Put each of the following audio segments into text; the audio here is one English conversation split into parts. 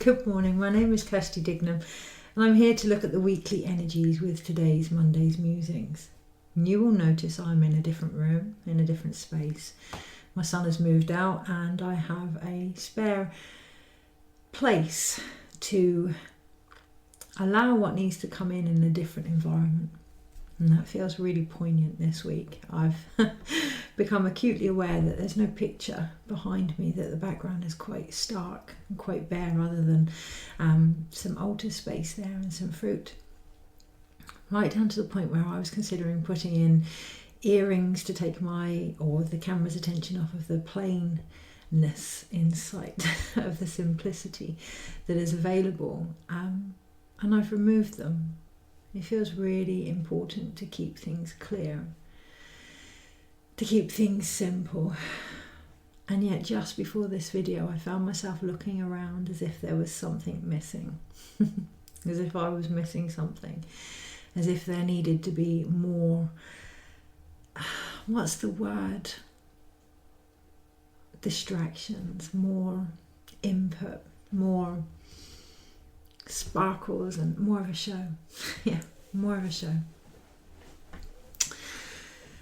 Good morning, my name is Kirsty Dignam and I'm here to look at the weekly energies with today's Monday's Musings. You will notice I'm in a different room, in a different space. My son has moved out and I have a spare place to allow what needs to come in a different environment. And that feels really poignant this week. I've become acutely aware that there's no picture behind me, that the background is quite stark and quite bare, rather than some altar space there and some fruit. Right down to the point where I was considering putting in earrings to take the camera's attention off of the plainness in sight of the simplicity that is available. And I've removed them. It feels really important to keep things clear, to keep things simple. And yet just before this video, I found myself looking around as if there was something missing, as if I was missing something, as if there needed to be more, what's the word? Distractions, more input, more sparkles and more of a show. Yeah, more of a show.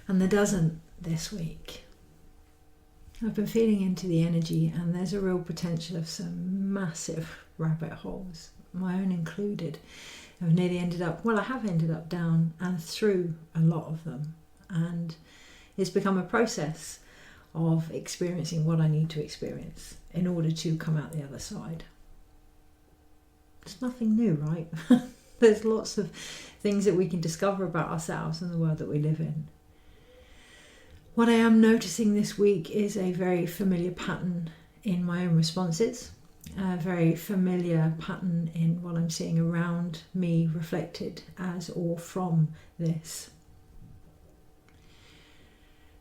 And there doesn't this week. I've been feeling into the energy and there's a real potential of some massive rabbit holes, my own included. I have ended up down and through a lot of them, and it's become a process of experiencing what I need to experience in order to come out the other side. It's nothing new, right? There's lots of things that we can discover about ourselves and the world that we live in. What I am noticing this week is a very familiar pattern in my own responses, a very familiar pattern in what I'm seeing around me reflected as or from this.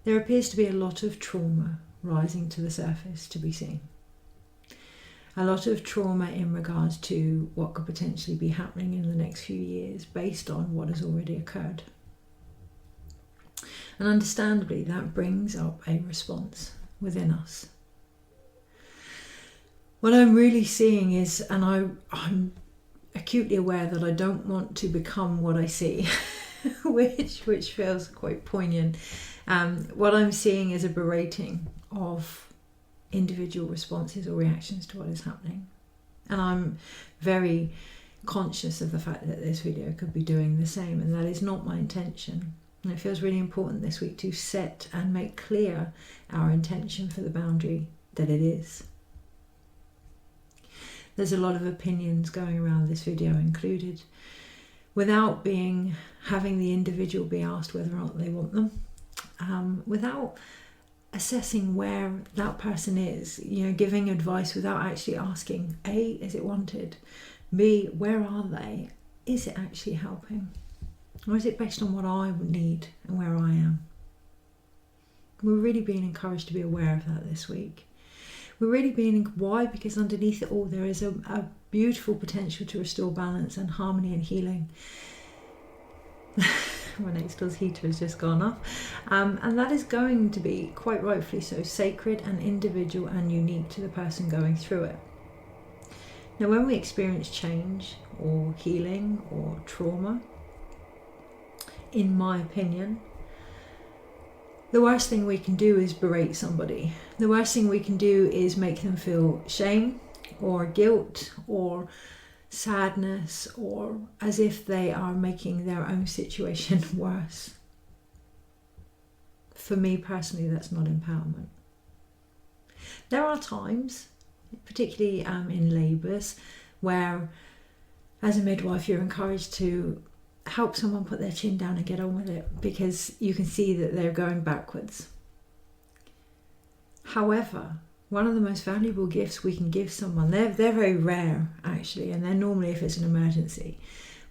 There appears to be a lot of trauma rising to the surface to be seen. A lot of trauma in regards to what could potentially be happening in the next few years based on what has already occurred. And understandably, that brings up a response within us. What I'm really seeing is, and I'm acutely aware that I don't want to become what I see, which feels quite poignant. What I'm seeing is a berating of individual responses or reactions to what is happening. And I'm very conscious of the fact that this video could be doing the same, and that is not my intention. And it feels really important this week to set and make clear our intention for the boundary that it is. There's a lot of opinions going around this video included, without having the individual be asked whether or not they want them, without assessing where that person is, giving advice without actually asking, A, is it wanted? B, where are they? Is it actually helping? Or is it based on what I need and where I am? We're really being encouraged to be aware of that this week. We're really why? Because underneath it all there is a beautiful potential to restore balance and harmony and healing. My next door's heater has just gone off, and that is going to be, quite rightfully so, sacred and individual and unique to the person going through it. Now, when we experience change or healing or trauma, in my opinion, the worst thing we can do is berate somebody. The worst thing we can do is make them feel shame or guilt or sadness, or as if they are making their own situation worse. For me personally, that's not empowerment. There are times, particularly in labours, where as a midwife you're encouraged to help someone put their chin down and get on with it, because you can see that they're going backwards. However, one of the most valuable gifts we can give someone, they're very rare actually, and they're normally if it's an emergency.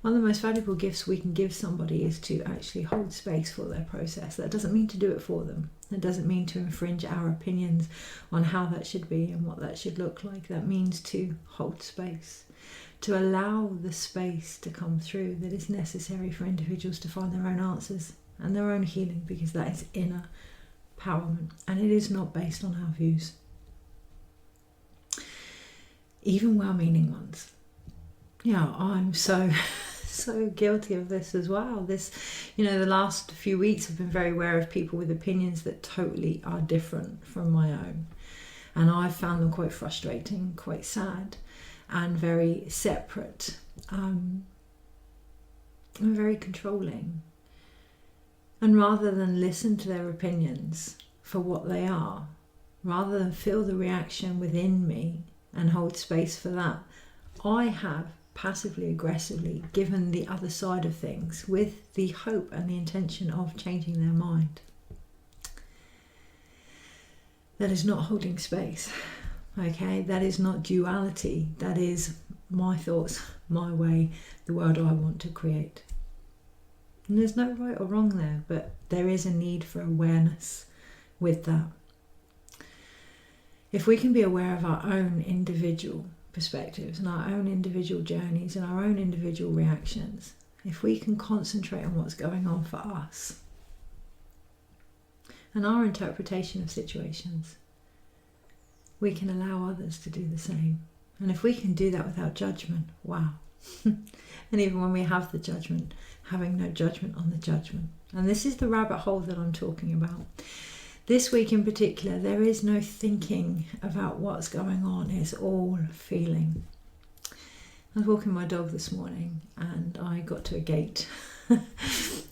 One of the most valuable gifts we can give somebody is to actually hold space for their process. That doesn't mean to do it for them. That doesn't mean to infringe our opinions on how that should be and what that should look like. That means to hold space, to allow the space to come through that is necessary for individuals to find their own answers and their own healing, because that is inner empowerment and it is not based on our views. even well-meaning ones. Yeah, I'm so guilty of this as well. The last few weeks I've been very aware of people with opinions that totally are different from my own. And I've found them quite frustrating, quite sad, and very separate. And very controlling. And rather than listen to their opinions for what they are, rather than feel the reaction within me and hold space for that, I have passively aggressively given the other side of things with the hope and the intention of changing their mind. That is not holding space, okay? That is not duality. That is my thoughts, my way, the world I want to create. And there's no right or wrong there, but there is a need for awareness with that. If we can be aware of our own individual perspectives and our own individual journeys and our own individual reactions, if we can concentrate on what's going on for us and our interpretation of situations, we can allow others to do the same. And if we can do that without judgment, wow. And even when we have the judgment, having no judgment on the judgment. And this is the rabbit hole that I'm talking about. This week in particular, there is no thinking about what's going on. It's all feeling. I was walking my dog this morning and I got to a gate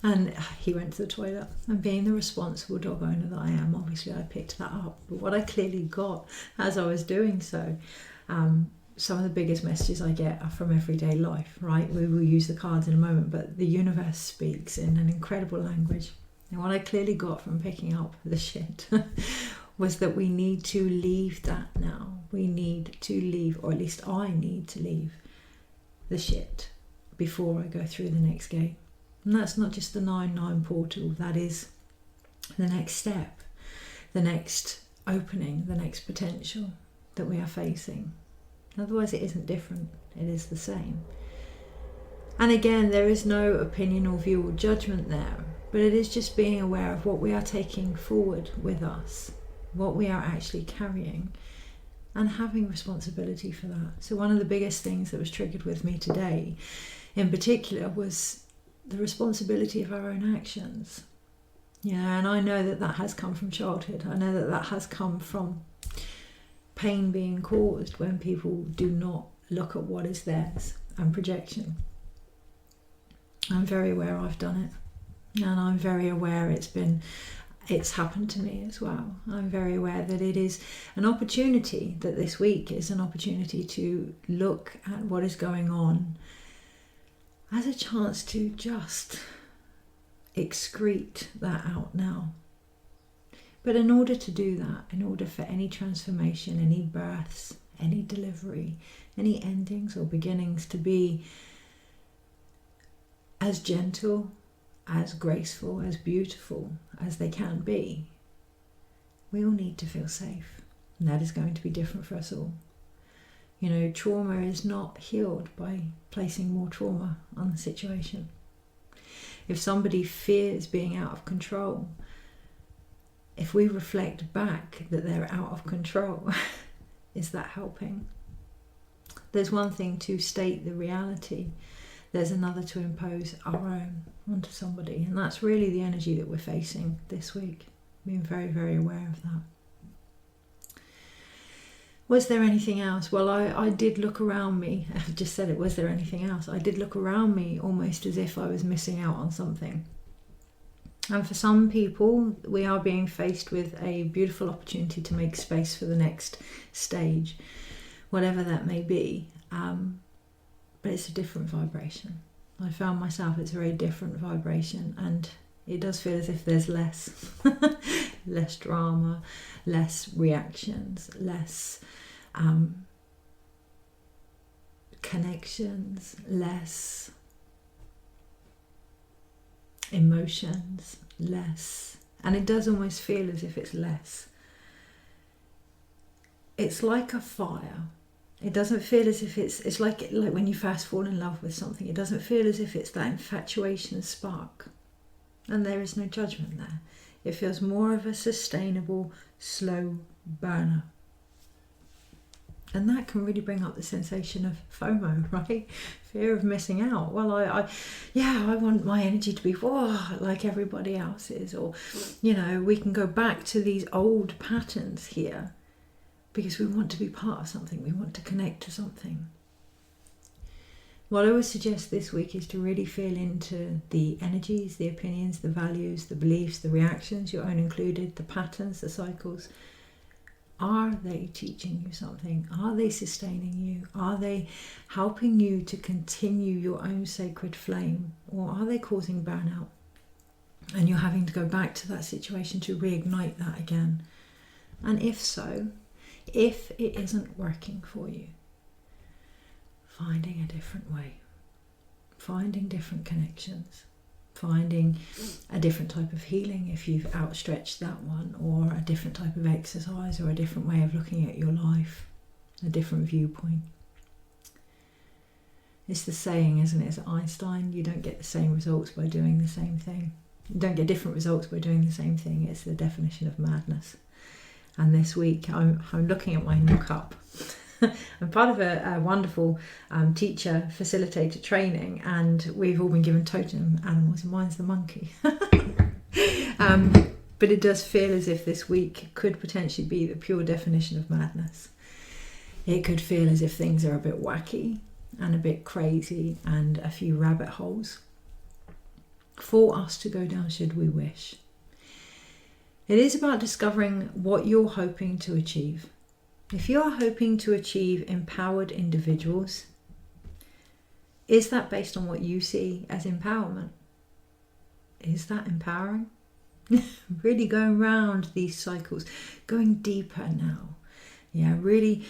and he went to the toilet. And being the responsible dog owner that I am, obviously I picked that up. But what I clearly got as I was doing so, some of the biggest messages I get are from everyday life, right? We will use the cards in a moment, but the universe speaks in an incredible language. And what I clearly got from picking up the shit was that we need to leave that now. We need to leave, or at least I need to leave the shit before I go through the next gate. And that's not just the 9-9 portal, that is the next step, the next opening, the next potential that we are facing. Otherwise it isn't different, it is the same. And again, there is no opinion or view or judgment there, but it is just being aware of what we are taking forward with us, what we are actually carrying, and having responsibility for that. So one of the biggest things that was triggered with me today in particular was the responsibility of our own actions. And I know that has come from childhood. I know that has come from pain being caused when people do not look at what is theirs and projection. I'm very aware I've done it, and I'm very aware it's happened to me as well. I'm very aware that it is an opportunity, that this week is an opportunity to look at what is going on as a chance to just excrete that out now. But in order to do that, in order for any transformation, any births, any delivery, any endings or beginnings to be as gentle, as graceful, as beautiful as they can be, we all need to feel safe. And that is going to be different for us all. Trauma is not healed by placing more trauma on the situation. If somebody fears being out of control, if we reflect back that they're out of control, is that helping? There's one thing to state the reality, there's another to impose our own onto somebody, and that's really the energy that we're facing this week. Being very, very aware of that. Was there anything else? Well, I did look around me. I just said it, was there anything else? I did look around me almost as if I was missing out on something. And for some people, we are being faced with a beautiful opportunity to make space for the next stage, whatever that may be. But it's a different vibration. I found myself, it's a very different vibration, and it does feel as if there's less drama, less reactions, less connections, less emotions, less, and it does almost feel as if it's less. It's like a fire. It doesn't feel as if it's like when you first fall in love with something. It doesn't feel as if it's that infatuation spark, and there is no judgment there. It feels more of a sustainable, slow burner. And that can really bring up the sensation of FOMO, right? Fear of missing out. Well, I want my energy to be like everybody else's. Or, we can go back to these old patterns here because we want to be part of something. We want to connect to something. What I would suggest this week is to really feel into the energies, the opinions, the values, the beliefs, the reactions, your own included, the patterns, the cycles. Are they teaching you something? Are they sustaining you? Are they helping you to continue your own sacred flame? Or are they causing burnout? And you're having to go back to that situation to reignite that again. And if so, if it isn't working for you, finding a different way, finding different connections, finding a different type of healing if you've outstretched that one, or a different type of exercise, or a different way of looking at your life, a different viewpoint. It's the saying, isn't it? It's Einstein, you don't get the same results by doing the same thing. You don't get different results by doing the same thing. It's the definition of madness. And this week I'm looking at my new cup. I'm part of a wonderful teacher facilitator training, and we've all been given totem animals, and mine's the monkey. But it does feel as if this week could potentially be the pure definition of madness. It could feel as if things are a bit wacky and a bit crazy and a few rabbit holes for us to go down should we wish. It is about discovering what you're hoping to achieve. If you're hoping to achieve empowered individuals, is that based on what you see as empowerment? Is that empowering? Really going round these cycles, going deeper now. Yeah, really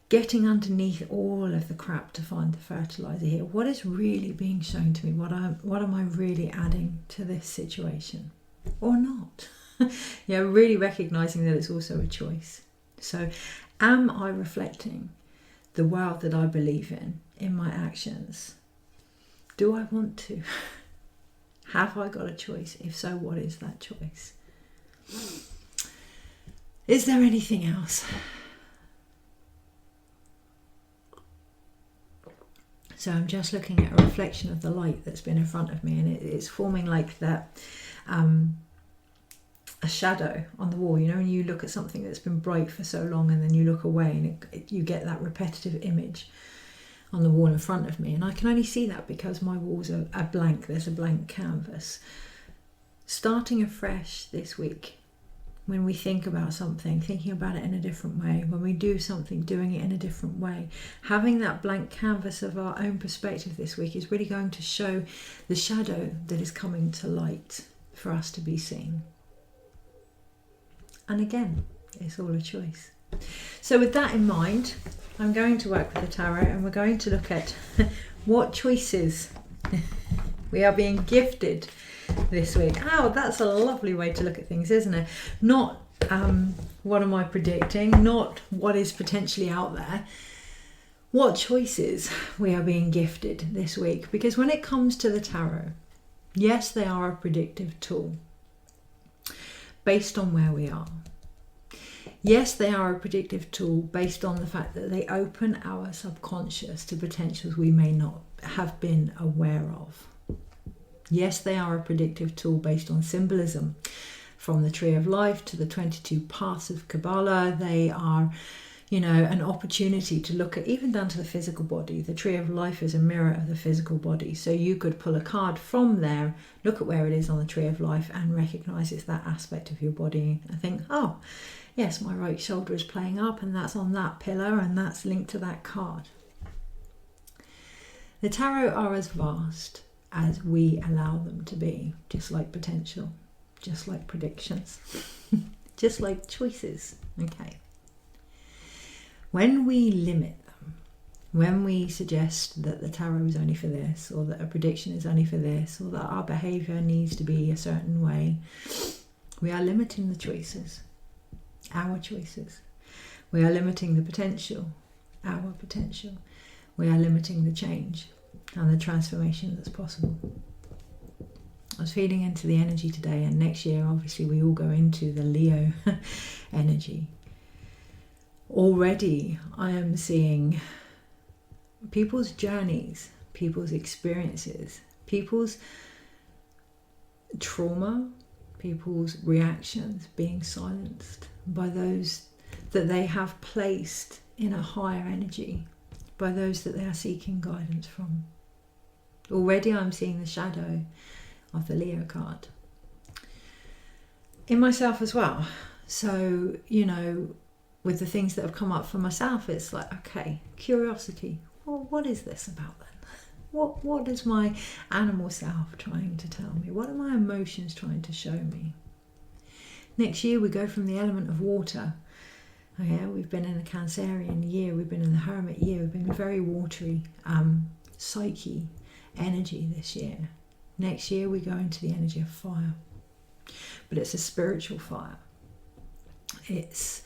getting underneath all of the crap to find the fertilizer here. What is really being shown to me? What am I really adding to this situation? Or not? Yeah, really recognizing that it's also a choice. So, am I reflecting the world that I believe in my actions? Do I want to? Have I got a choice? If so, what is that choice? Is there anything else? So I'm just looking at a reflection of the light that's been in front of me, and it's forming like that a shadow on the wall. When you look at something that's been bright for so long and then you look away and you get that repetitive image on the wall in front of me. And I can only see that because my walls are blank. There's a blank canvas. Starting afresh this week, when we think about something, thinking about it in a different way. When we do something, doing it in a different way. Having that blank canvas of our own perspective this week is really going to show the shadow that is coming to light for us to be seen. And again, it's all a choice. So with that in mind, I'm going to work with the tarot, and we're going to look at what choices we are being gifted this week. Oh, that's a lovely way to look at things, isn't it? Not what am I predicting, not what is potentially out there. What choices we are being gifted this week. Because when it comes to the tarot, yes, they are a predictive tool based on where we are. Yes, they are a predictive tool based on the fact that they open our subconscious to potentials we may not have been aware of. Yes, they are a predictive tool based on symbolism. From the Tree of Life to the 22 Paths of Kabbalah, they are, an opportunity to look at, even down to the physical body. The Tree of Life is a mirror of the physical body. So you could pull a card from there, look at where it is on the Tree of Life, and recognize it's that aspect of your body. I think, oh, yes, my right shoulder is playing up, and that's on that pillar, and that's linked to that card. The tarot are as vast as we allow them to be, just like potential, just like predictions, just like choices. Okay. When we limit them, when we suggest that the tarot is only for this, or that a prediction is only for this, or that our behaviour needs to be a certain way, we are limiting the choices, our choices. We are limiting the potential, our potential. We are limiting the change and the transformation that's possible. I was feeding into the energy today, and next year obviously we all go into the Leo energy. Already I am seeing people's journeys, people's experiences, people's trauma, people's reactions being silenced by those that they have placed in a higher energy, by those that they are seeking guidance from. Already I'm seeing the shadow of the Leo card in myself as well. So, with the things that have come up for myself, it's like, okay, curiosity. Well, what is this about then? What is my animal self trying to tell me? What are my emotions trying to show me? Next year we go from the element of water. Oh yeah, we've been in the Cancerian year, we've been in the Hermit year, we've been very watery, psyche, energy this year. Next year we go into the energy of fire. But it's a spiritual fire. It's,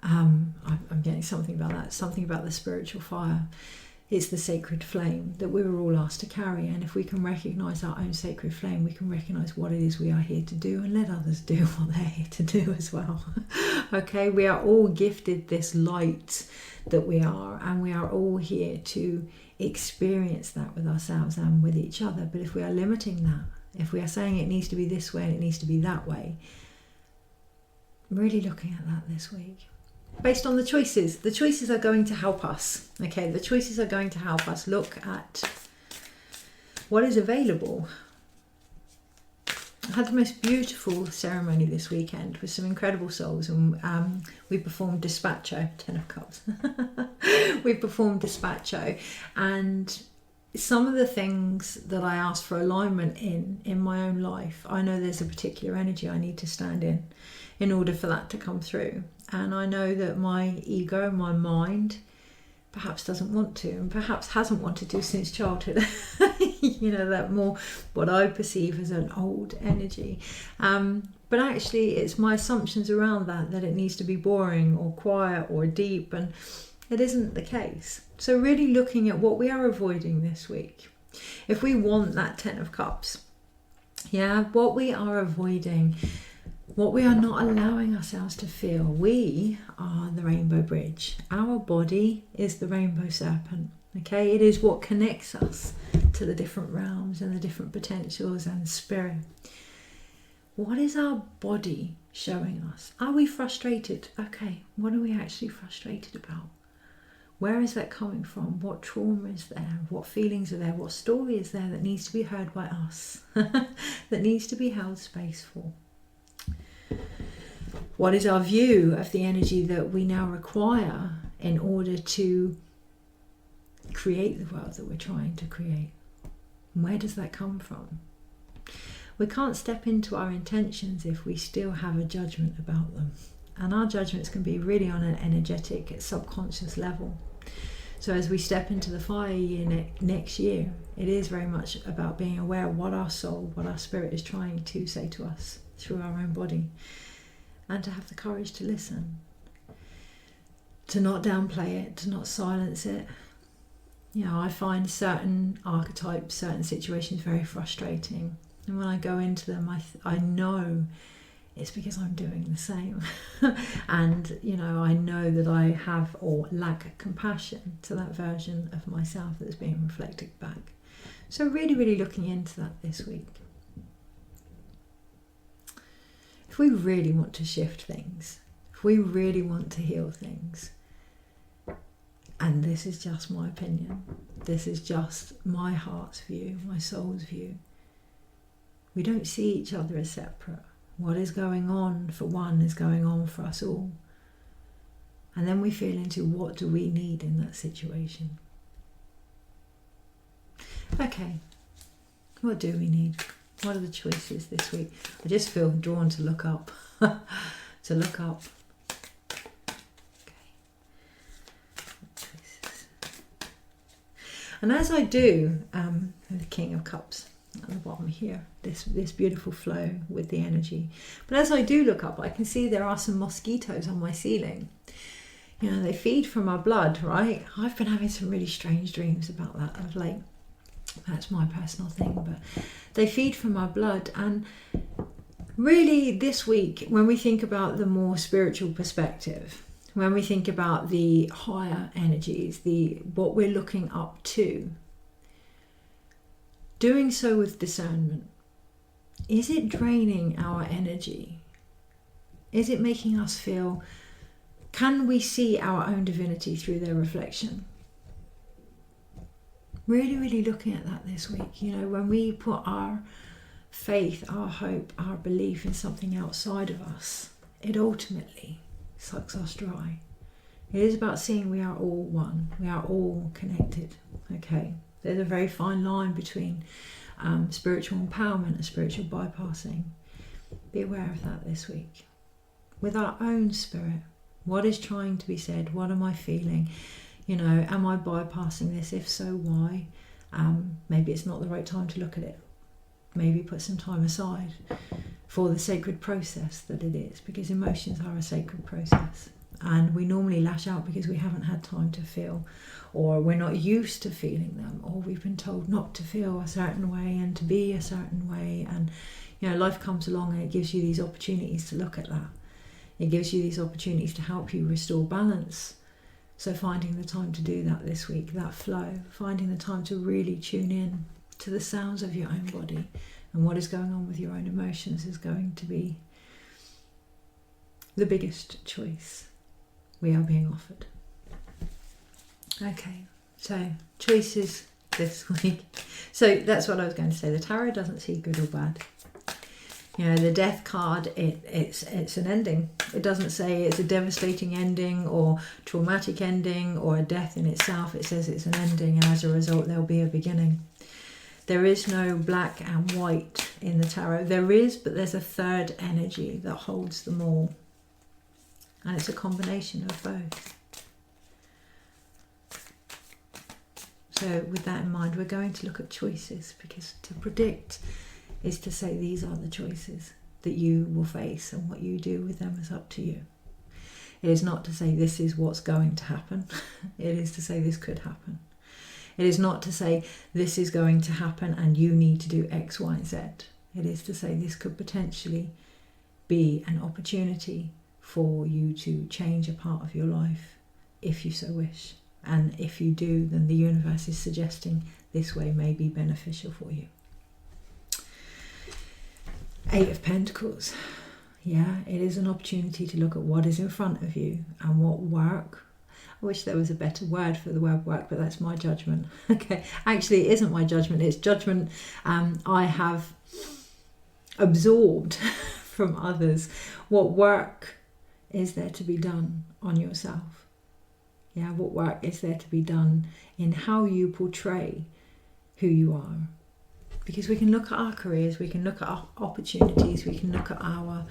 I'm getting something about that, something about the spiritual fire. It's the sacred flame that we were all asked to carry, and if we can recognise our own sacred flame, we can recognise what it is we are here to do and let others do what they're here to do as well. Okay, we are all gifted this light that we are, and we are all here to experience that with ourselves and with each other. But if we are limiting that, if we are saying it needs to be this way and it needs to be that way, I'm really looking at that this week. Based on the choices are going to help us. Okay, the choices are going to help us look at what is available. I had the most beautiful ceremony this weekend with some incredible souls, and we performed Despacho, 10 of Cups. We performed Despacho, and some of the things that I asked for alignment in my own life, I know there's a particular energy I need to stand in order for that to come through. And I know that my ego, my mind, perhaps doesn't want to, and perhaps hasn't wanted to since childhood. That more what I perceive as an old energy. But actually it's my assumptions around that it needs to be boring or quiet or deep, and it isn't the case. So really looking at what we are avoiding this week. If we want that 10 of Cups, what we are avoiding, what we are not allowing ourselves to feel. We are the rainbow bridge. Our body is the rainbow serpent. Okay, it is what connects us to the different realms and the different potentials and spirit. What is our body showing us? Are we frustrated? Okay, what are we actually frustrated about? Where is that coming from? What trauma is there? What feelings are there? What story is there that needs to be heard by us? That needs to be held space for? What is our view of the energy that we now require in order to create the world that we're trying to create? And where does that come from? We can't step into our intentions if we still have a judgment about them. And our judgments can be really on an energetic, subconscious level. So as we step into the fire year next year, it is very much about being aware of what our soul, what our spirit is trying to say to us through our own body. And to have the courage to listen, to not downplay it, to not silence it. I find certain archetypes, certain situations very frustrating. And when I go into them, I know it's because I'm doing the same. And, I know that I have or lack compassion to that version of myself that's being reflected back. So really, really looking into that this week. If we really want to shift things, if we really want to heal things, and this is just my opinion, this is just my heart's view, my soul's view, we don't see each other as separate. What is going on for one is going on for us all. And then we feel into what do we need in that situation. Okay, what do we need? What are the choices this week? I just feel drawn to look up. To look up. Okay. Choices. And as I do, the King of Cups at the bottom here, this beautiful flow with the energy. But as I do look up, I can see there are some mosquitoes on my ceiling. They feed from our blood, right? I've been having some really strange dreams about that of late. That's my personal thing, but they feed from our blood. And really this week, when we think about the more spiritual perspective, when we think about the higher energies, what we're looking up to, doing so with discernment, is it draining our energy? Is it making us feel, can we see our own divinity through their reflection? Really, really looking at that this week. You know, when we put our faith, our hope, our belief in something outside of us, it ultimately sucks us dry. It is about seeing we are all one. We are all connected. Okay, there's a very fine line between spiritual empowerment and spiritual bypassing. Be aware of that this week. With our own spirit, what is trying to be said? What am I feeling? You know, am I bypassing this? If so, why? Maybe it's not the right time to look at it. Maybe put some time aside for the sacred process that it is, because emotions are a sacred process. And we normally lash out because we haven't had time to feel, or we're not used to feeling them, or we've been told not to feel a certain way and to be a certain way. And, you know, life comes along and it gives you these opportunities to look at that. It gives you these opportunities to help you restore balance. So finding the time to do that this week, that flow, finding the time to really tune in to the sounds of your own body and what is going on with your own emotions is going to be the biggest choice we are being offered. Okay, so choices this week. So that's what I was going to say. The tarot doesn't see good or bad. You know, the death card, it's an ending. It doesn't say it's a devastating ending or traumatic ending or a death in itself. It says it's an ending, and as a result there'll be a beginning. There is no black and white in the tarot. There is, but there's a third energy that holds them all. And it's a combination of both. So with that in mind, we're going to look at choices, because to predict is to say these are the choices that you will face, and what you do with them is up to you. It is not to say this is what's going to happen. It is to say this could happen. It is not to say this is going to happen and you need to do X, Y, and Z. It is to say this could potentially be an opportunity for you to change a part of your life if you so wish. And if you do, then the universe is suggesting this way may be beneficial for you. 8 of Pentacles. Yeah, it is an opportunity to look at what is in front of you and what work. I wish there was a better word for the word work, but that's my judgment. Okay, actually it isn't my judgment, it's judgment I have absorbed from others. What work is there to be done on yourself? Yeah, what work is there to be done in how you portray who you are? Because we can look at our careers, we can look at our opportunities, we can look at our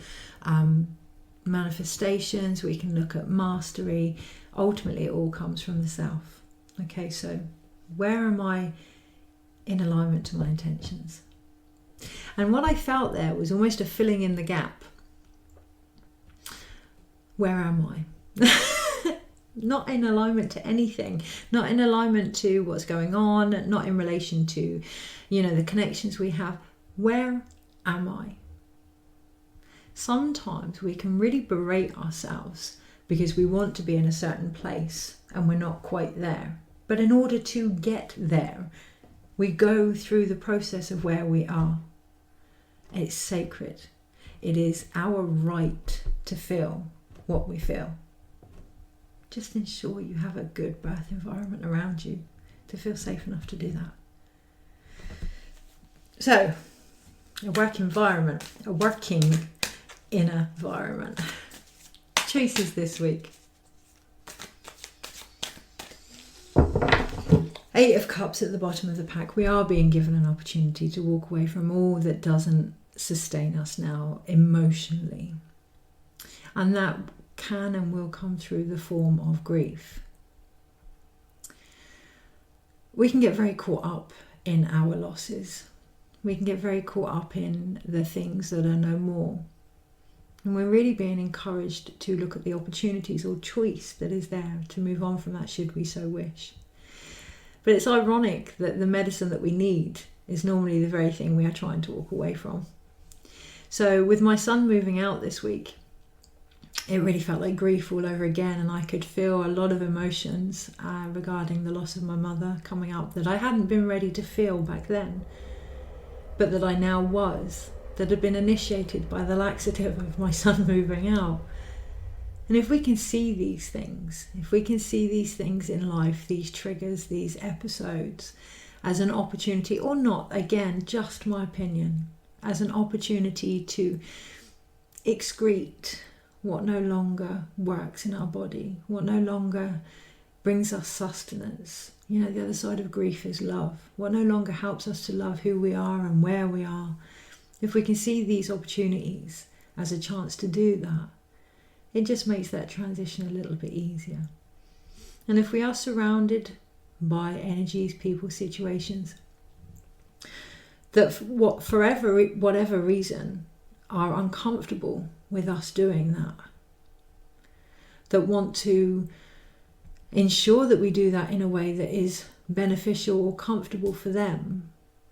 manifestations, we can look at mastery. Ultimately, it all comes from the self. Okay, so where am I in alignment to my intentions? And what I felt there was almost a filling in the gap. Where am I? Not in alignment to anything, not in alignment to what's going on, not in relation to, you know, the connections we have. Where am I? Sometimes we can really berate ourselves because we want to be in a certain place and we're not quite there. But in order to get there, we go through the process of where we are. It's sacred. It is our right to feel what we feel. Just ensure you have a good birth environment around you to feel safe enough to do that. So, a work environment, a working inner environment. Choices this week. 8 of Cups at the bottom of the pack. We are being given an opportunity to walk away from all that doesn't sustain us now emotionally. And that can and will come through the form of grief. We can get very caught up in our losses. We can get very caught up in the things that are no more. And we're really being encouraged to look at the opportunities or choice that is there to move on from that should we so wish. But it's ironic that the medicine that we need is normally the very thing we are trying to walk away from. So with my son moving out this week, it really felt like grief all over again, and I could feel a lot of emotions regarding the loss of my mother coming up that I hadn't been ready to feel back then, but that I now was, that had been initiated by the laxative of my son moving out. And if we can see these things, if we can see these things in life, these triggers, these episodes, as an opportunity, or not, again, just my opinion, as an opportunity to excrete what no longer works in our body, what no longer brings us sustenance. You know, the other side of grief is love. What no longer helps us to love who we are and where we are. If we can see these opportunities as a chance to do that, it just makes that transition a little bit easier. And if we are surrounded by energies, people, situations that for whatever reason are uncomfortable with us doing that want to ensure that we do that in a way that is beneficial or comfortable for them,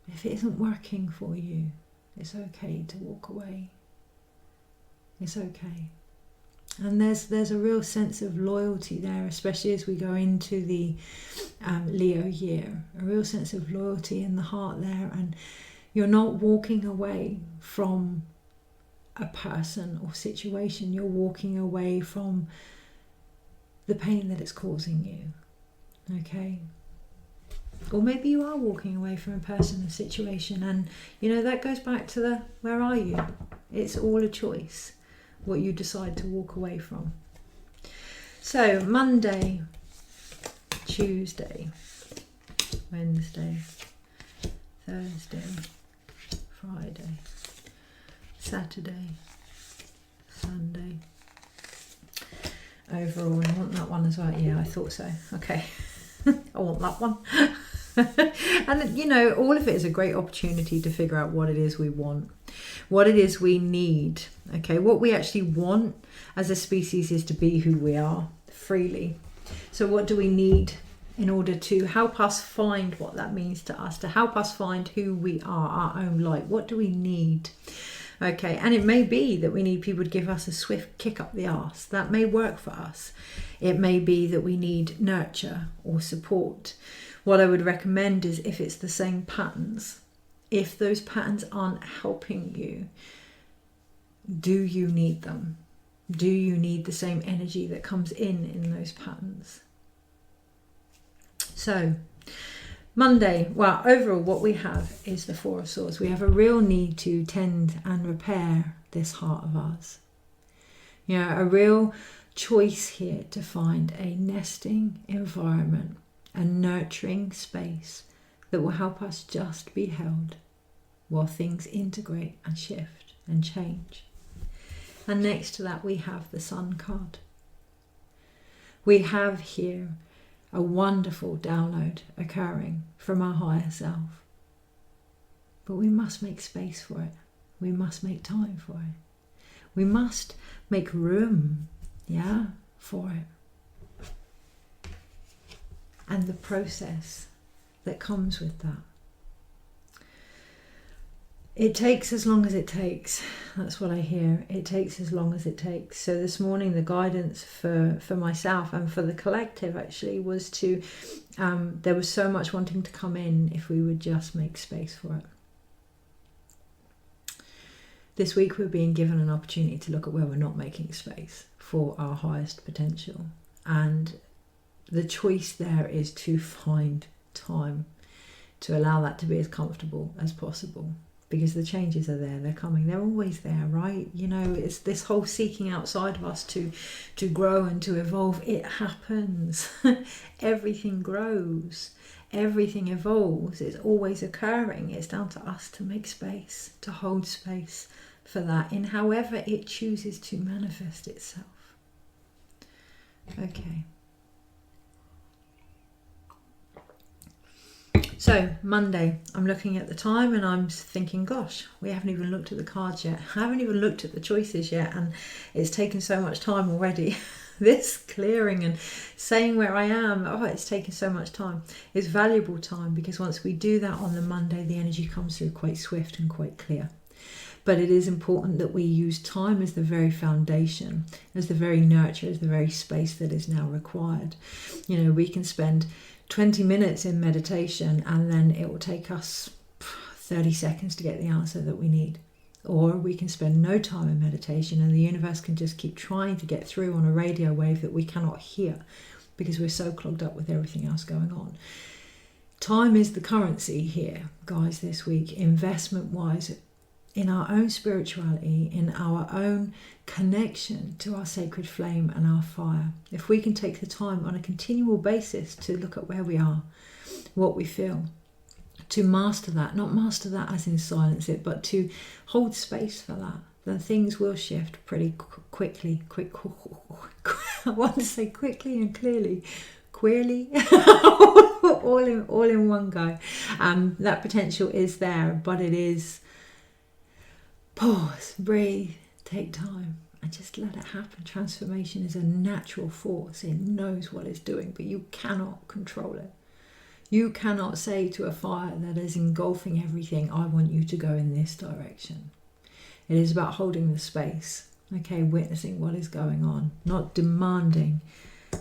if it isn't working for you, it's okay to walk away. It's okay. And there's a real sense of loyalty there, especially as we go into the Leo year, a real sense of loyalty in the heart there, and you're not walking away from a person or situation, you're walking away from the pain that it's causing you, okay? Or maybe you are walking away from a person or situation, and you know, that goes back to the where are you? It's all a choice, what you decide to walk away from. So Monday, Tuesday, Wednesday, Thursday, Friday, Saturday, Sunday. Overall, I want that one as well. Yeah, I thought so. Okay, I want that one. And you know, all of it is a great opportunity to figure out what it is we want, what it is we need. Okay, what we actually want as a species is to be who we are freely. So what do we need in order to help us find what that means to us, to help us find who we are, our own light? What do we need? Okay, and it may be that we need people to give us a swift kick up the arse. That may work for us. It may be that we need nurture or support. What I would recommend is, if it's the same patterns, if those patterns aren't helping you, do you need them? Do you need the same energy that comes in those patterns? So Monday, well, overall what we have is the Four of Swords. We have a real need to tend and repair this heart of ours. You know, a real choice here to find a nesting environment, a nurturing space that will help us just be held while things integrate and shift and change. And next to that we have the Sun card. We have here a wonderful download occurring from our higher self. But we must make space for it. We must make time for it. We must make room, for it. And the process that comes with that. It takes as long as it takes. That's what I hear. It takes as long as it takes. So this morning the guidance for myself and for the collective actually was to, there was so much wanting to come in if we would just make space for it. This week we're being given an opportunity to look at where we're not making space for our highest potential. And the choice there is to find time to allow that to be as comfortable as possible. Because the changes are there, they're coming, they're always there, right? You know, it's this whole seeking outside of us to grow and to evolve. It happens. Everything grows, everything evolves. It's always occurring. It's down to us to make space, to hold space for that in however it chooses to manifest itself. Okay. So Monday, I'm looking at the time and I'm thinking, gosh, we haven't even looked at the cards yet. I haven't even looked at the choices yet, and it's taken so much time already. This clearing and saying where I am, it's taken so much time. It's valuable time, because once we do that on the Monday, the energy comes through quite swift and quite clear. But it is important that we use time as the very foundation, as the very nurture, as the very space that is now required. You know, we can spend 20 minutes in meditation and then it will take us 30 seconds to get the answer that we need. Or we can spend no time in meditation and the universe can just keep trying to get through on a radio wave that we cannot hear because we're so clogged up with everything else going on. Time is the currency here, guys, this week, investment-wise, in our own spirituality, in our own connection to our sacred flame and our fire. If we can take the time on a continual basis to look at where we are, what we feel, to master that, not master that as in silence it, but to hold space for that, then things will shift pretty quickly. I want to say quickly and clearly. Queerly, all in one go. That potential is there, but it is pause, breathe, take time, and just let it happen. Transformation is a natural force. It knows what it's doing, but you cannot control it. You cannot say to a fire that is engulfing everything, I want you to go in this direction. It is about holding the space, okay, witnessing what is going on, not demanding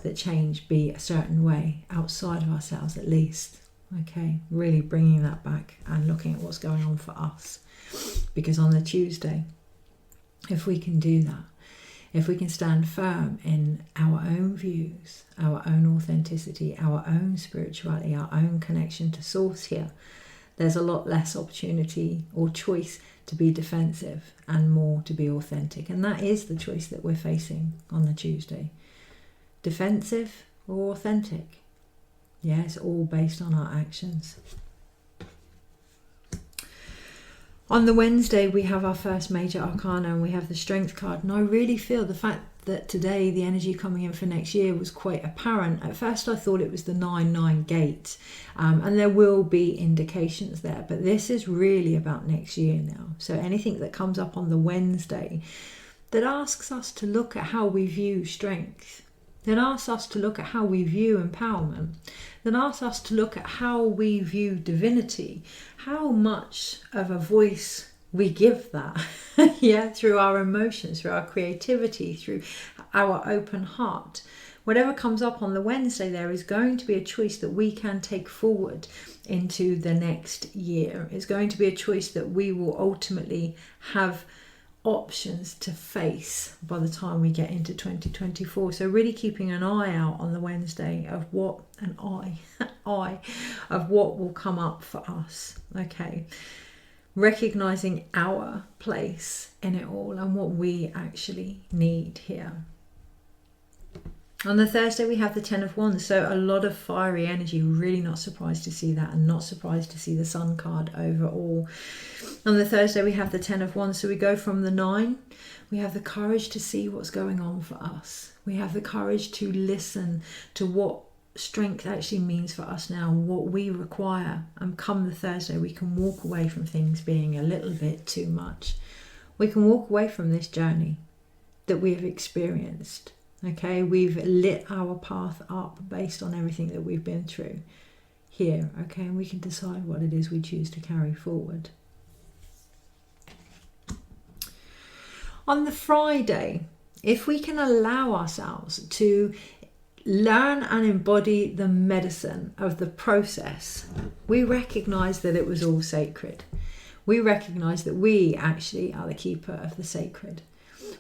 that change be a certain way outside of ourselves at least, okay, really bringing that back and looking at what's going on for us. Because on the Tuesday, if we can do that, if we can stand firm in our own views, our own authenticity, our own spirituality, our own connection to source here, there's a lot less opportunity or choice to be defensive and more to be authentic. And that is the choice that we're facing on the Tuesday. Defensive or authentic? Yeah, it's all based on our actions. On the Wednesday, we have our first major arcana and we have the Strength card. And I really feel the fact that today the energy coming in for next year was quite apparent. At first, I thought it was the 9-9 gate. And there will be indications there. But this is really about next year now. So anything that comes up on the Wednesday that asks us to look at how we view strength, that asks us to look at how we view empowerment, that asks us to look at how we view divinity, how much of a voice we give that, yeah, through our emotions, through our creativity, through our open heart. Whatever comes up on the Wednesday, there is going to be a choice that we can take forward into the next year. It's going to be a choice that we will ultimately have options to face by the time we get into 2024. So really keeping an eye out on the Wednesday of what of what will come up for us. Okay, recognizing our place in it all and what we actually need here. On the Thursday, we have the 10 of Wands, so a lot of fiery energy. Really not surprised to see that, and not surprised to see the Sun card overall. On the Thursday, we have the 10 of Wands, so we go from the 9. We have the courage to see what's going on for us. We have the courage to listen to what strength actually means for us now, what we require. And come the Thursday, we can walk away from things being a little bit too much. We can walk away from this journey that we have experienced. Okay, we've lit our path up based on everything that we've been through here. Okay, and we can decide what it is we choose to carry forward. On the Friday, if we can allow ourselves to learn and embody the medicine of the process, we recognize that it was all sacred. We recognize that we actually are the keeper of the sacred.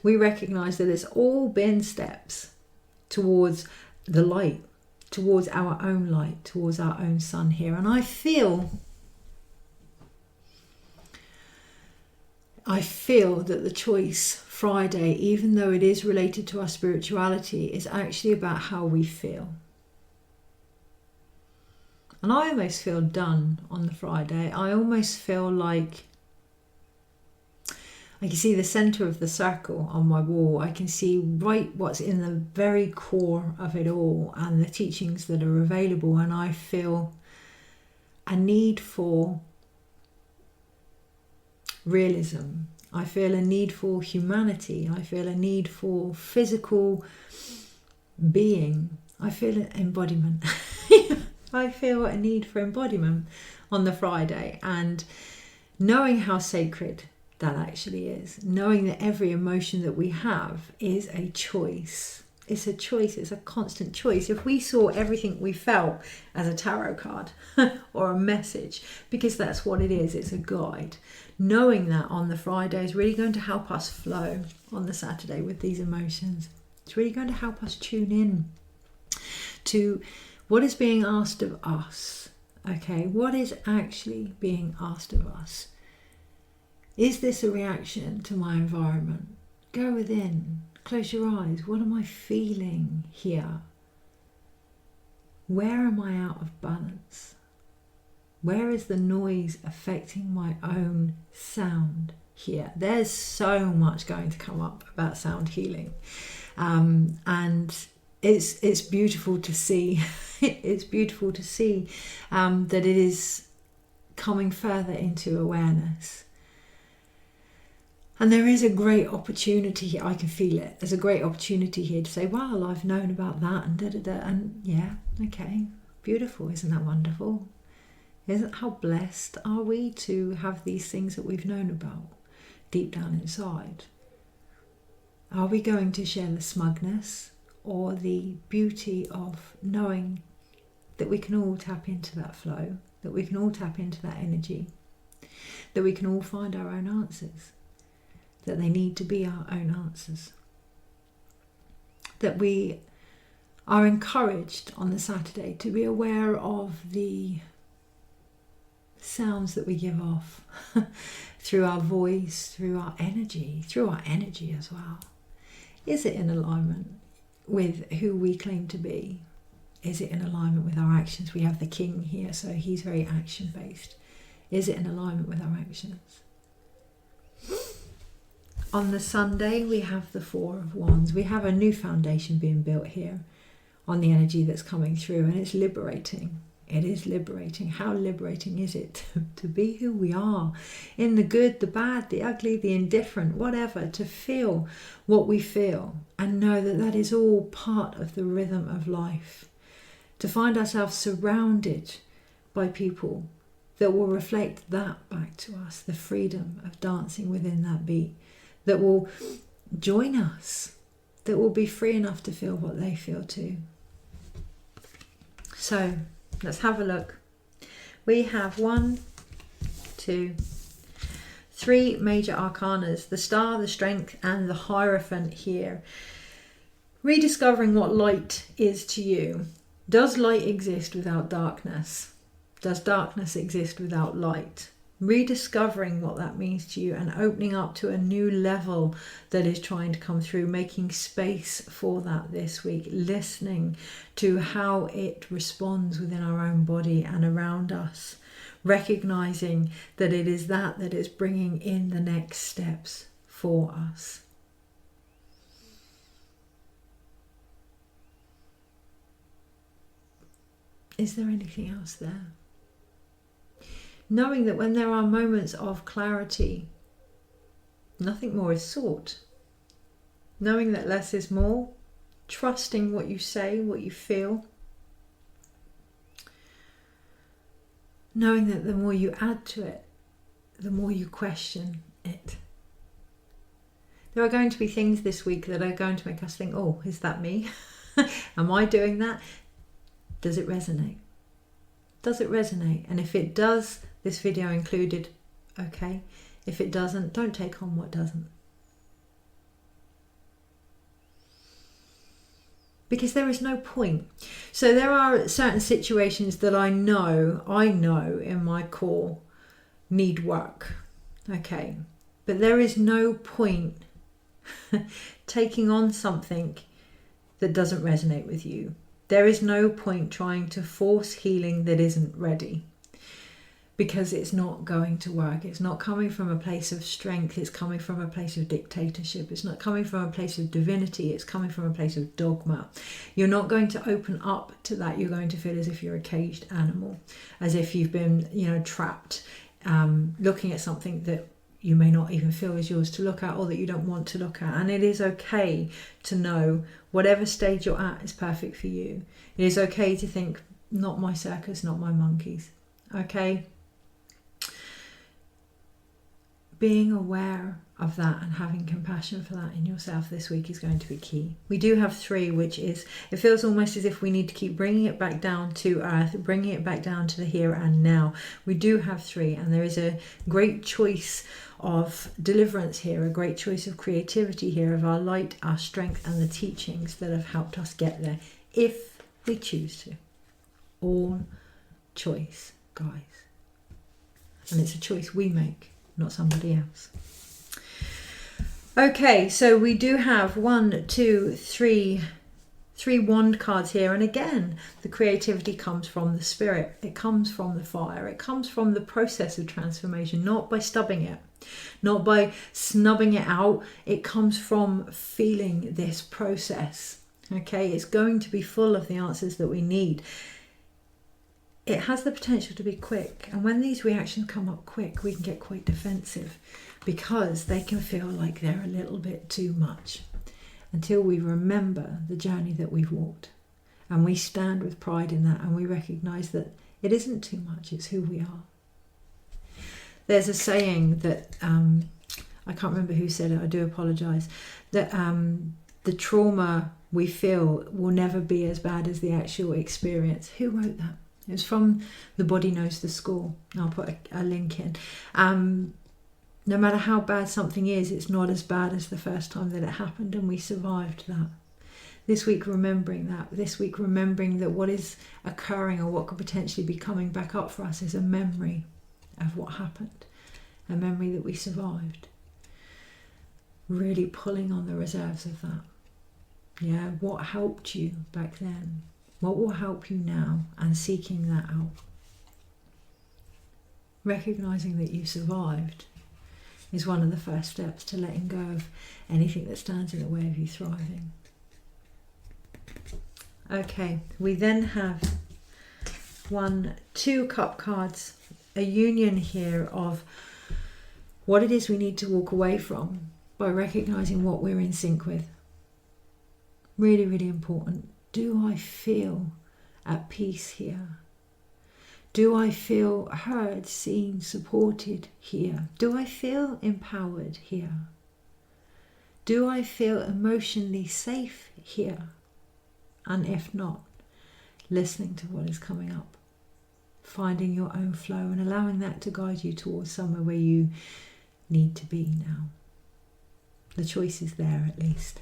We recognize that it's all been steps towards the light, towards our own light, towards our own sun here. And I feel that the choice Friday, even though it is related to our spirituality, is actually about how we feel. And I almost feel done on the Friday. I almost feel like I can see the center of the circle on my wall. I can see right what's in the very core of it all and the teachings that are available. And I feel a need for realism. I feel a need for humanity. I feel a need for physical being. I feel an embodiment. I feel a need for embodiment on the Friday. And knowing how sacred that actually is. Knowing that every emotion that we have is a choice. It's a choice. It's a constant choice. If we saw everything we felt as a tarot card or a message, because that's what it is, it's a guide. Knowing that on the Friday is really going to help us flow on the Saturday with these emotions. It's really going to help us tune in to what is being asked of us. Okay, what is actually being asked of us? Is this a reaction to my environment? Go within. Close your eyes. What am I feeling here? Where am I out of balance? Where is the noise affecting my own sound here? There's so much going to come up about sound healing. And it's beautiful to see. It's beautiful to see that it is coming further into awareness. And there is a great opportunity here. I can feel it. There's a great opportunity here to say, well, I've known about that and da-da-da. And yeah, okay, beautiful. Isn't that wonderful? How blessed are we to have these things that we've known about deep down inside? Are we going to share the smugness or the beauty of knowing that we can all tap into that flow, that we can all tap into that energy, that we can all find our own answers? That they need to be our own answers. That we are encouraged on the Saturday to be aware of the sounds that we give off through our voice, through our energy as well. Is it in alignment with who we claim to be? Is it in alignment with our actions? We have the king here, so he's very action-based. Is it in alignment with our actions? On the Sunday, we have the Four of Wands. We have a new foundation being built here on the energy that's coming through, and it's liberating. It is liberating. How liberating is it to be who we are, in the good, the bad, the ugly, the indifferent, whatever, to feel what we feel and know that that is all part of the rhythm of life. To find ourselves surrounded by people that will reflect that back to us, the freedom of dancing within that beat, that will join us, that will be free enough to feel what they feel too. So let's have a look. We have 1, 2, 3 major arcanas, the Star, the Strength, and the Hierophant here. Rediscovering what light is to you. Does light exist without darkness? Does darkness exist without light? Rediscovering what that means to you and opening up to a new level that is trying to come through, making space for that this week, listening to how it responds within our own body and around us, recognizing that it is that is bringing in the next steps for us. Is there anything else there? Knowing that when there are moments of clarity, nothing more is sought. Knowing that less is more, trusting what you say, what you feel. Knowing that the more you add to it, the more you question it. There are going to be things this week that are going to make us think, oh, is that me? Am I doing that? Does it resonate? Does it resonate? And if it does, this video included, okay. If it doesn't, don't take on what doesn't. Because there is no point. So there are certain situations that I know in my core need work, okay. But there is no point taking on something that doesn't resonate with you. There is no point trying to force healing that isn't ready, because it's not going to work. It's not coming from a place of strength. It's coming from a place of dictatorship. It's not coming from a place of divinity. It's coming from a place of dogma. You're not going to open up to that. You're going to feel as if you're a caged animal, as if you've been, trapped, looking at something that you may not even feel is yours to look at, or that you don't want to look at. And it is okay to know whatever stage you're at is perfect for you. It is okay to think, not my circus, not my monkeys. Okay? being aware of that and having compassion for that in yourself this week is going to be key. We do have 3, which is, it feels almost as if we need to keep bringing it back down to earth, bringing it back down to the here and now. We do have 3, and there is a great choice of deliverance here, a great choice of creativity here, of our light, our strength, and the teachings that have helped us get there, if we choose to. All choice, guys. And it's a choice we make, not somebody else. Okay, so we do have 1, 2, 3 wand cards here. And again, the creativity comes from the spirit. It comes from the fire. It comes from the process of transformation, not by stubbing it, not by snubbing it out. It comes from feeling this process. Okay, it's going to be full of the answers that we need. It has the potential to be quick. And when these reactions come up quick, we can get quite defensive, because they can feel like they're a little bit too much, until we remember the journey that we've walked, and we stand with pride in that, and we recognize that it isn't too much, it's who we are. There's a saying that I can't remember who said it, I do apologize, that the trauma we feel will never be as bad as the actual experience. Who wrote that? It was from The Body Knows the Score. I'll put a link in. No matter how bad something is, it's not as bad as the first time that it happened, and we survived that. This week remembering that. This week remembering that what is occurring, or what could potentially be coming back up for us, is a memory of what happened. A memory that we survived. Really pulling on the reserves of that. Yeah, what helped you back then? What will help you now? And seeking that out. Recognizing that you survived is one of the first steps to letting go of anything that stands in the way of you thriving. Okay, we then have 2 cup cards, a union here of what it is we need to walk away from by recognizing what we're in sync with. Really, really important. Do I feel at peace here? Do I feel heard, seen, supported here? Do I feel empowered here? Do I feel emotionally safe here? And if not, listening to what is coming up. Finding your own flow and allowing that to guide you towards somewhere where you need to be now. The choice is there, at least.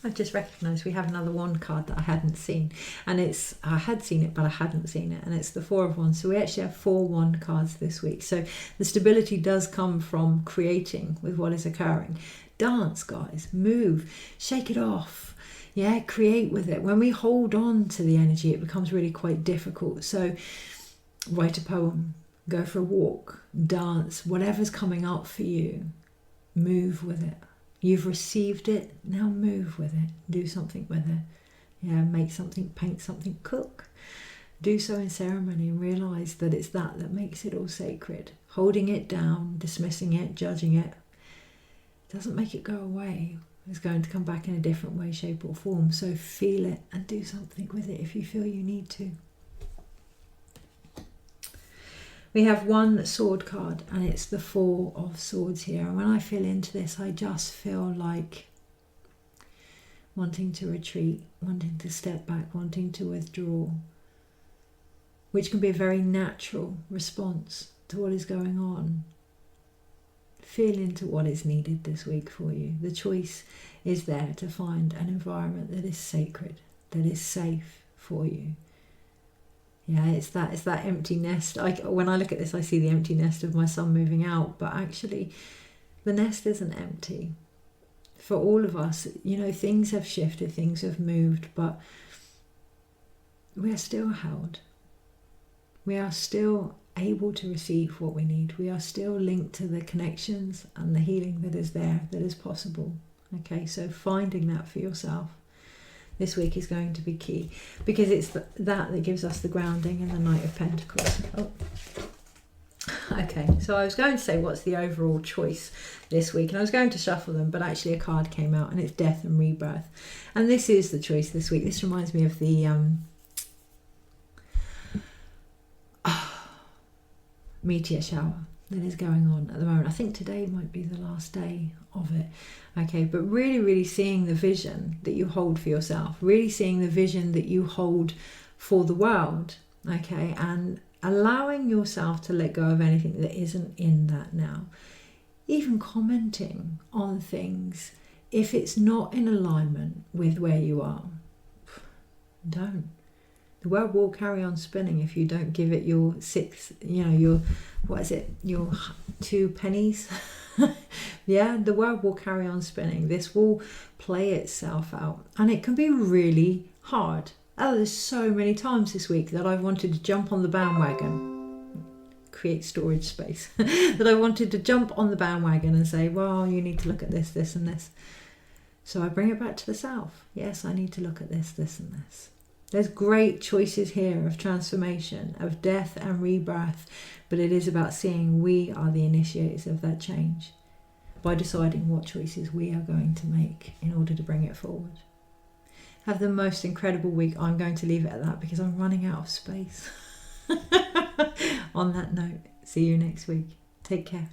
I've just recognised we have another wand card that I hadn't seen, and I had seen it but I hadn't seen it, and it's the 4 of Wands. So we actually have 4 wand cards this week. So the stability does come from creating with what is occurring. Dance, guys, move, shake it off, yeah, create with it. When we hold on to the energy, it becomes really quite difficult. So write a poem, go for a walk, dance, whatever's coming up for you, move with it. You've received it, now move with it. Do something with it. Yeah, make something, paint something, cook. Do so in ceremony and realise that it's that makes it all sacred. Holding it down, dismissing it, judging it, doesn't make it go away. It's going to come back in a different way, shape or form. So feel it and do something with it if you feel you need to. We have 1 sword card, and it's the 4 of Swords here. And when I feel into this, I just feel like wanting to retreat, wanting to step back, wanting to withdraw, which can be a very natural response to what is going on. Feel into what is needed this week for you. The choice is there to find an environment that is sacred, that is safe for you. Yeah, it's that empty nest. When I look at this, I see the empty nest of my son moving out, but actually the nest isn't empty. For all of us, things have shifted, things have moved, but we are still held. We are still able to receive what we need. We are still linked to the connections and the healing that is there, that is possible. Okay, so finding that for yourself this week is going to be key, because it's that gives us the grounding in the Knight of Pentacles. Oh. Okay, so I was going to say what's the overall choice this week, and I was going to shuffle them, but actually a card came out, and it's Death and Rebirth. And this is the choice this week. This reminds me of the meteor shower that is going on at the moment. I think today might be the last day of it. Okay, but really seeing the vision that you hold for yourself, really seeing the vision that you hold for the world, okay, and allowing yourself to let go of anything that isn't in that now. Even commenting on things, if it's not in alignment with where you are, don't. The world will carry on spinning if you don't give it your your 2 pennies. Yeah, the world will carry on spinning. This will play itself out, and it can be really hard. Oh, there's so many times this week that I wanted to jump on the bandwagon, create storage space, that I wanted to jump on the bandwagon and say, well, you need to look at this, this and this. So I bring it back to the self. Yes, I need to look at this, this and this. There's great choices here of transformation, of death and rebirth, but it is about seeing we are the initiators of that change by deciding what choices we are going to make in order to bring it forward. Have the most incredible week. I'm going to leave it at that because I'm running out of space. On that note, see you next week. Take care.